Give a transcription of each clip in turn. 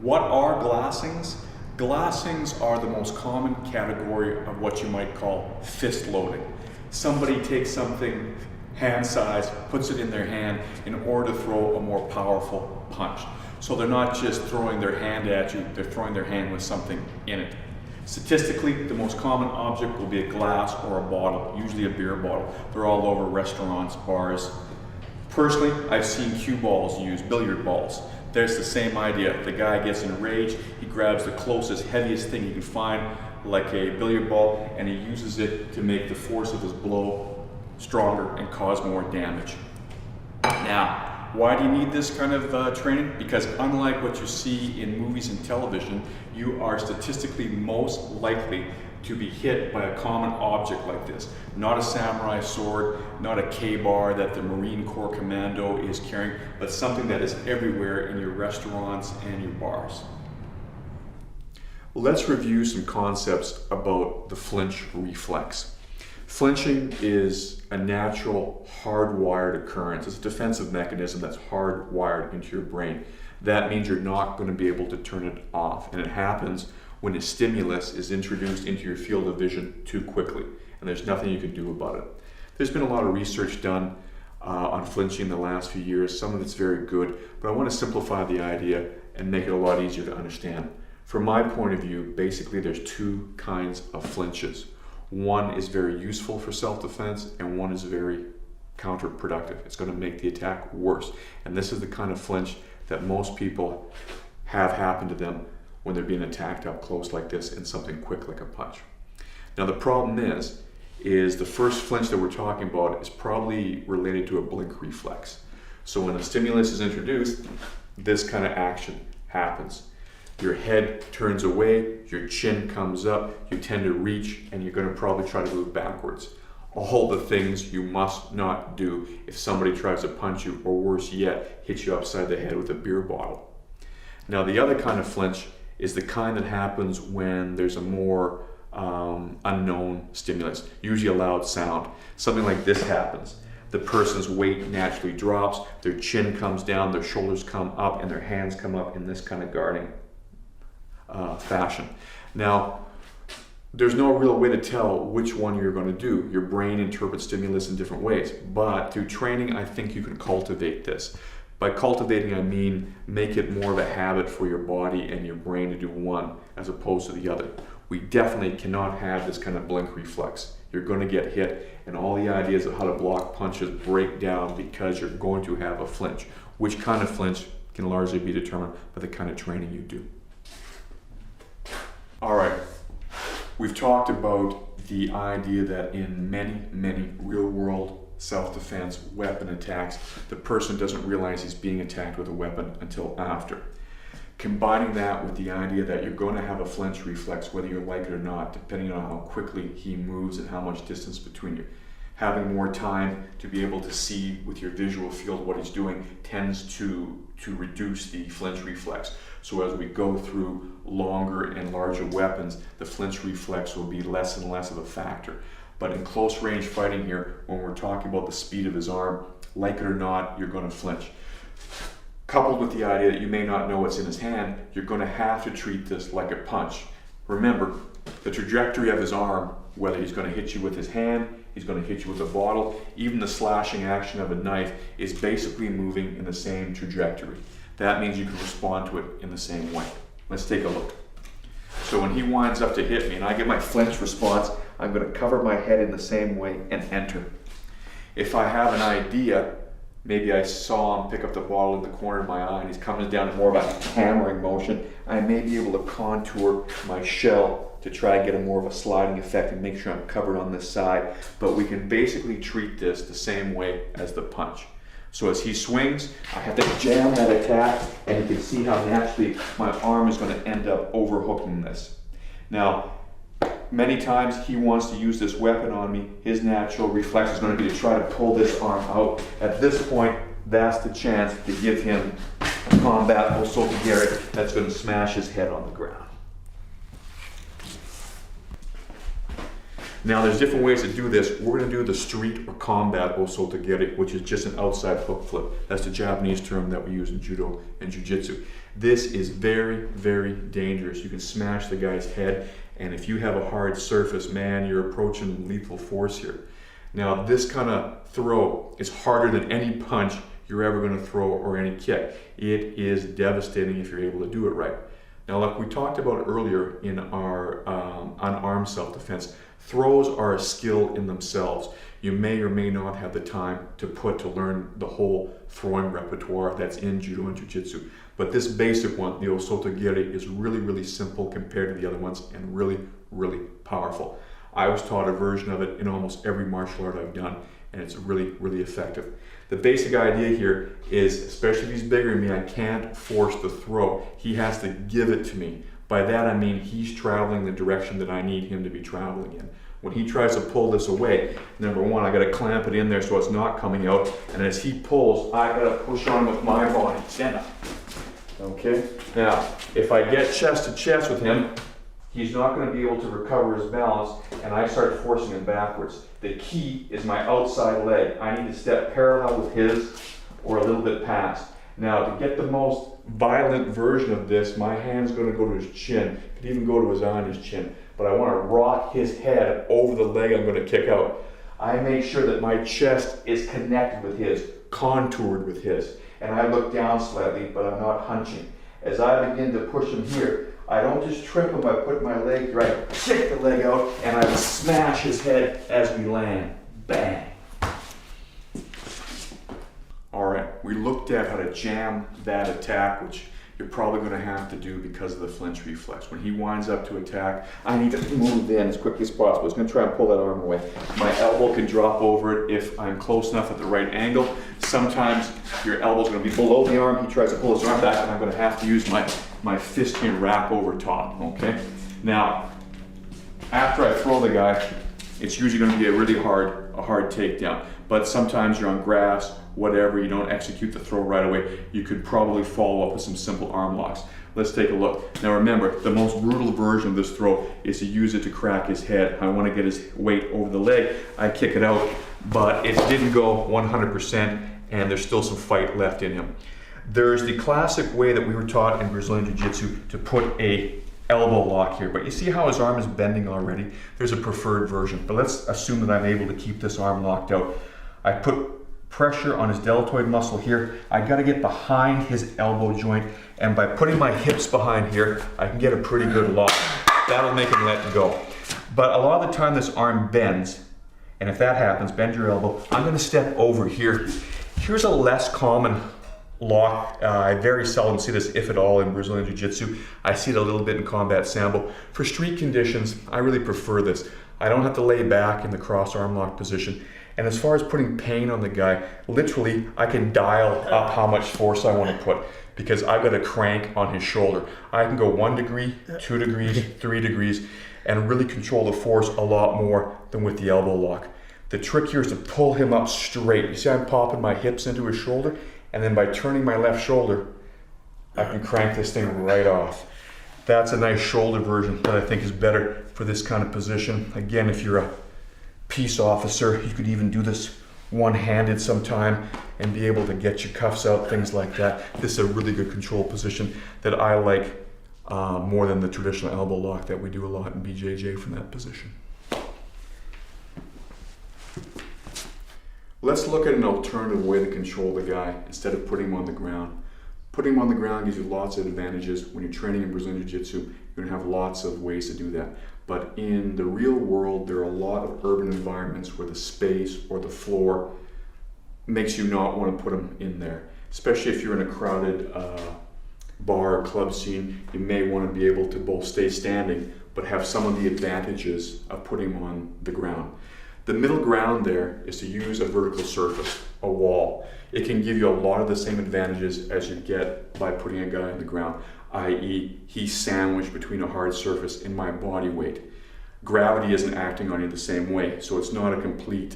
What are glassings? Glassings are the most common category of what you might call fist loading. Somebody takes something hand size, puts it in their hand in order to throw a more powerful punch. So they're not just throwing their hand at you, they're throwing their hand with something in it. Statistically, the most common object will be a glass or a bottle, usually a beer bottle. They're all over restaurants, bars. Personally, I've seen cue balls used, billiard balls. There's the same idea. The guy gets enraged, he grabs the closest, heaviest thing he can find, like a billiard ball, and he uses it to make the force of his blow stronger and cause more damage. Now, why do you need this kind of training? Because unlike what you see in movies and television, you are statistically most likely to be hit by a common object like this. Not a samurai sword, not a K-bar that the Marine Corps commando is carrying, but something that is everywhere in your restaurants and your bars. Let's review some concepts about the flinch reflex. Flinching is a natural, hardwired occurrence. It's a defensive mechanism that's hardwired into your brain. That means you're not going to be able to turn it off. And it happens when a stimulus is introduced into your field of vision too quickly. And there's nothing you can do about it. There's been a lot of research done on flinching in the last few years. Some of it's very good, but I want to simplify the idea and make it a lot easier to understand. From my point of view, basically there's two kinds of flinches. One is very useful for self-defense and one is very counterproductive. It's going to make the attack worse. And this is the kind of flinch that most people have happen to them when they're being attacked up close like this in something quick like a punch. Now the problem is the first flinch that we're talking about is probably related to a blink reflex. So when a stimulus is introduced, this kind of action happens. Your head turns away, your chin comes up, you tend to reach, and you're going to probably try to move backwards. All the things you must not do if somebody tries to punch you, or worse yet, hit you upside the head with a beer bottle. Now the other kind of flinch is the kind that happens when there's a more unknown stimulus, usually a loud sound. Something like this happens. The person's weight naturally drops, their chin comes down, their shoulders come up, and their hands come up in this kind of guarding fashion. Now, there's no real way to tell which one you're going to do. Your brain interprets stimulus in different ways, but through training, I think you can cultivate this. By cultivating, I mean make it more of a habit for your body and your brain to do one as opposed to the other. We definitely cannot have this kind of blink reflex. You're going to get hit, and all the ideas of how to block punches break down because you're going to have a flinch. Which kind of flinch can largely be determined by the kind of training you do. All right, we've talked about the idea that in many real-world self-defense weapon attacks, the person doesn't realize he's being attacked with a weapon until after. Combining that with the idea that you're going to have a flinch reflex, whether you like it or not, depending on how quickly he moves and how much distance between you. Having more time to be able to see with your visual field what he's doing tends to reduce the flinch reflex. So as we go through longer and larger weapons, the flinch reflex will be less and less of a factor. But in close range fighting here, when we're talking about the speed of his arm, like it or not, you're going to flinch. Coupled with the idea that you may not know what's in his hand, you're going to have to treat this like a punch. Remember, the trajectory of his arm, whether he's going to hit you with his hand, he's going to hit you with a bottle, even the slashing action of a knife is basically moving in the same trajectory. That means you can respond to it in the same way. Let's take a look. So when he winds up to hit me and I get my flinch response, I'm going to cover my head in the same way and enter. If I have an idea, maybe I saw him pick up the bottle in the corner of my eye and he's coming down in more of a hammering motion, I may be able to contour my shell to try and get a more of a sliding effect and make sure I'm covered on this side. But we can basically treat this the same way as the punch. So as he swings, I have to jam that attack, and you can see how naturally my arm is going to end up overhooking this. Now, many times he wants to use this weapon on me. His natural reflex is going to be to try to pull this arm out. At this point, that's the chance to give him a combat Osokigere that's going to smash his head on the ground. Now there's different ways to do this. We're going to do the street or combat osotogiri, which is just an outside hook flip. That's the Japanese term that we use in judo and jiu-jitsu. This is very, very dangerous. You can smash the guy's head, and if you have a hard surface, man, you're approaching lethal force here. Now this kind of throw is harder than any punch you're ever going to throw or any kick. It is devastating if you're able to do it right. Now, like we talked about earlier in our unarmed self-defense, throws are a skill in themselves. You may or may not have the time to learn the whole throwing repertoire that's in judo and jiu-jitsu. But this basic one, the osotogiri, is really, really simple compared to the other ones and really, really powerful. I was taught a version of it in almost every martial art I've done, and it's really, really effective. The basic idea here is, especially if he's bigger than me, I can't force the throw. He has to give it to me. By that I mean he's traveling the direction that I need him to be traveling in. When he tries to pull this away, number one, I gotta clamp it in there so it's not coming out, and as he pulls, I gotta push on with my body. Stand up. Okay? Now, if I get chest to chest with him, he's not going to be able to recover his balance, and I start forcing him backwards. The key is my outside leg. I need to step parallel with his or a little bit past. Now, to get the most violent version of this, my hand's going to go to his chin. It could even go to his eye on his chin. But I want to rock his head over the leg I'm going to kick out. I make sure that my chest is connected with his, contoured with his. And I look down slightly, but I'm not hunching. As I begin to push him here, I don't just trip him by putting my leg here. I kick the leg out and I smash his head as we land. Bang. All right, we looked at how to jam that attack, which you're probably going to have to do because of the flinch reflex. When he winds up to attack, I need to move in as quickly as possible. He's going to try and pull that arm away. My elbow can drop over it if I'm close enough at the right angle. Sometimes your elbow's going to be below the arm. He tries to pull his arm back, and I'm going to have to use my fist here and wrap over top, okay? Now, after I throw the guy, it's usually going to be a really hard takedown. But sometimes you're on grass, whatever, you don't execute the throw right away, you could probably follow up with some simple arm locks. Let's take a look. Now remember, the most brutal version of this throw is to use it to crack his head. I want to get his weight over the leg. I kick it out, but it didn't go 100%, and there's still some fight left in him. There's the classic way that we were taught in Brazilian Jiu-Jitsu to put a elbow lock here, but you see how his arm is bending already? There's a preferred version, but let's assume that I'm able to keep this arm locked out. I put pressure on his deltoid muscle here. I got to get behind his elbow joint, and by putting my hips behind here, I can get a pretty good lock. That'll make him let go. But a lot of the time this arm bends, and if that happens, bend your elbow, I'm going to step over here. Here's a less common lock. I very seldom see this, if at all, in Brazilian Jiu-Jitsu. I see it a little bit in combat sambo. For street conditions, I really prefer this. I don't have to lay back in the cross arm lock position. And as far as putting pain on the guy, literally, I can dial up how much force I want to put because I've got a crank on his shoulder. I can go 1 degree, 2 degrees, 3 degrees, and really control the force a lot more than with the elbow lock. The trick here is to pull him up straight. You see I'm popping my hips into his shoulder, and then by turning my left shoulder, I can crank this thing right off. That's a nice shoulder version that I think is better for this kind of position. Again, if you're a peace officer, you could even do this one-handed sometime and be able to get your cuffs out, things like that. This is a really good control position that I like more than the traditional elbow lock that we do a lot in BJJ from that position. Let's look at an alternative way to control the guy instead of putting him on the ground. Putting him on the ground gives you lots of advantages. When you're training in Brazilian Jiu-Jitsu, you're going to have lots of ways to do that. But in the real world, there are a lot of urban environments where the space or the floor makes you not want to put them in there. Especially if you're in a crowded bar or club scene, you may want to be able to both stay standing, but have some of the advantages of putting them on the ground. The middle ground there is to use a vertical surface, a wall. It can give you a lot of the same advantages as you get by putting a guy on the ground, i.e. he's sandwiched between a hard surface and my body weight. Gravity isn't acting on you the same way, so it's not a complete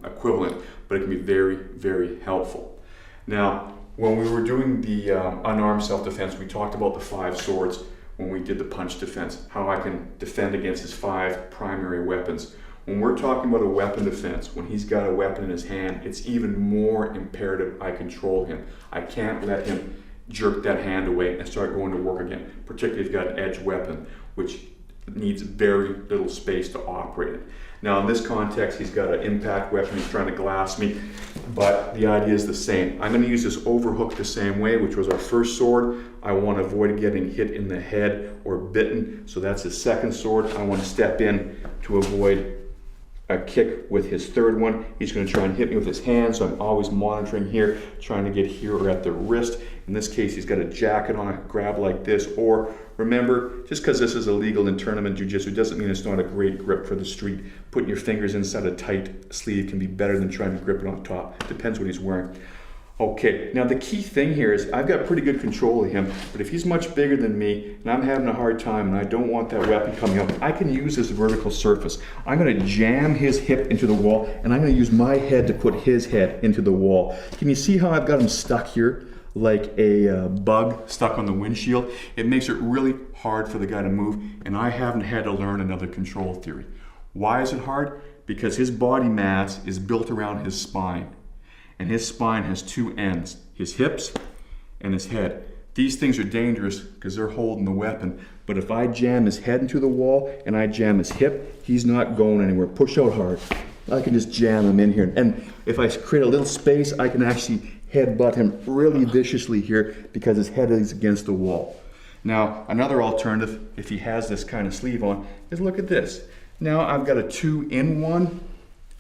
equivalent, but it can be very, very helpful. Now, when we were doing the unarmed self-defense, we talked about the 5 swords. when we did the punch defense, how I can defend against his 5 primary weapons. When we're talking about a weapon defense, when he's got a weapon in his hand, it's even more imperative I control him. I can't let him jerk that hand away and start going to work again, particularly if you've got an edge weapon, which needs very little space to operate it. Now in this context, he's got an impact weapon, he's trying to glass me, but the idea is the same. I'm going to use this overhook the same way, which was our first sword. I want to avoid getting hit in the head or bitten, so that's his second sword. I want to step in to avoid a kick with his third one. He's going to try and hit me with his hand, so I'm always monitoring here, trying to get here or at the wrist. In this case, he's got a jacket on, a grab like this, or remember, just because this is illegal in tournament jiu-jitsu doesn't mean it's not a great grip for the street. Putting your fingers inside a tight sleeve can be better than trying to grip it on top. Depends what he's wearing. Okay, now the key thing here is I've got pretty good control of him, but if he's much bigger than me and I'm having a hard time and I don't want that weapon coming up, I can use this vertical surface. I'm going to jam his hip into the wall and I'm going to use my head to put his head into the wall. Can you see how I've got him stuck here like a bug stuck on the windshield? It makes it really hard for the guy to move, and I haven't had to learn another control theory. Why is it hard? Because his body mass is built around his spine. And his spine has 2 ends, his hips and his head. These things are dangerous because they're holding the weapon, but if I jam his head into the wall and I jam his hip, he's not going anywhere. Push out hard. I can just jam him in here. And if I create a little space, I can actually headbutt him really viciously here because his head is against the wall. Now, another alternative, if he has this kind of sleeve on, is look at this. Now I've got a 2-in-1.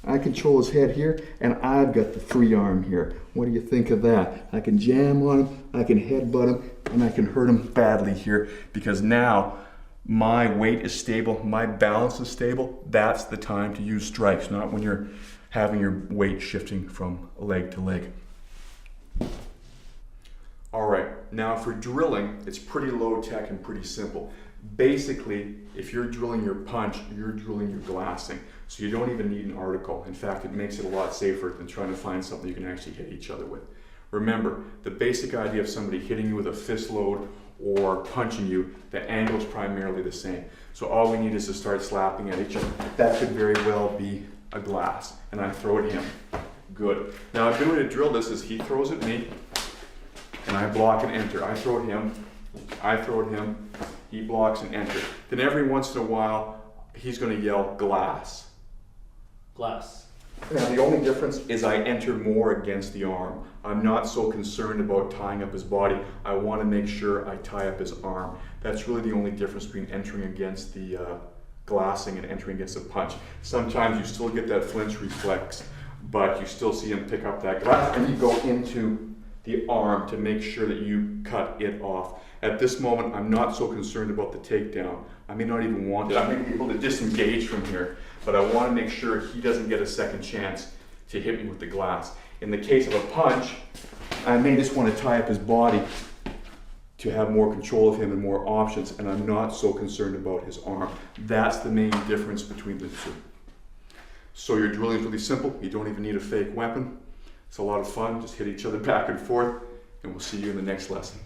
I control his head here, and I've got the free arm here. What do you think of that? I can jam on him, I can headbutt him, and I can hurt him badly here because now my weight is stable, my balance is stable. That's the time to use strikes, not when you're having your weight shifting from leg to leg. All right, now for drilling, it's pretty low tech and pretty simple. Basically, if you're drilling your punch, you're drilling your glassing. So you don't even need an article. In fact, it makes it a lot safer than trying to find something you can actually hit each other with. Remember, the basic idea of somebody hitting you with a fist load or punching you, the angle is primarily the same. So all we need is to start slapping at each other. That could very well be a glass, and I throw at him. Good. Now a good way to drill this is he throws at me, and I block and enter. I throw at him, he blocks and enter. Then every once in a while, he's going to yell glass. Glass. Now the only difference is I enter more against the arm. I'm not so concerned about tying up his body. I want to make sure I tie up his arm. That's really the only difference between entering against the glassing and entering against a punch. Sometimes you still get that flinch reflex, but you still see him pick up that glass and you go into the arm to make sure that you cut it off. At this moment, I'm not so concerned about the takedown. I may not even want it. I may be able to disengage from here, but I want to make sure he doesn't get a second chance to hit me with the glass. In the case of a punch, I may just want to tie up his body to have more control of him and more options, and I'm not so concerned about his arm. That's the main difference between the two. So your drilling is really simple. You don't even need a fake weapon. It's a lot of fun. Just hit each other back and forth, and we'll see you in the next lesson.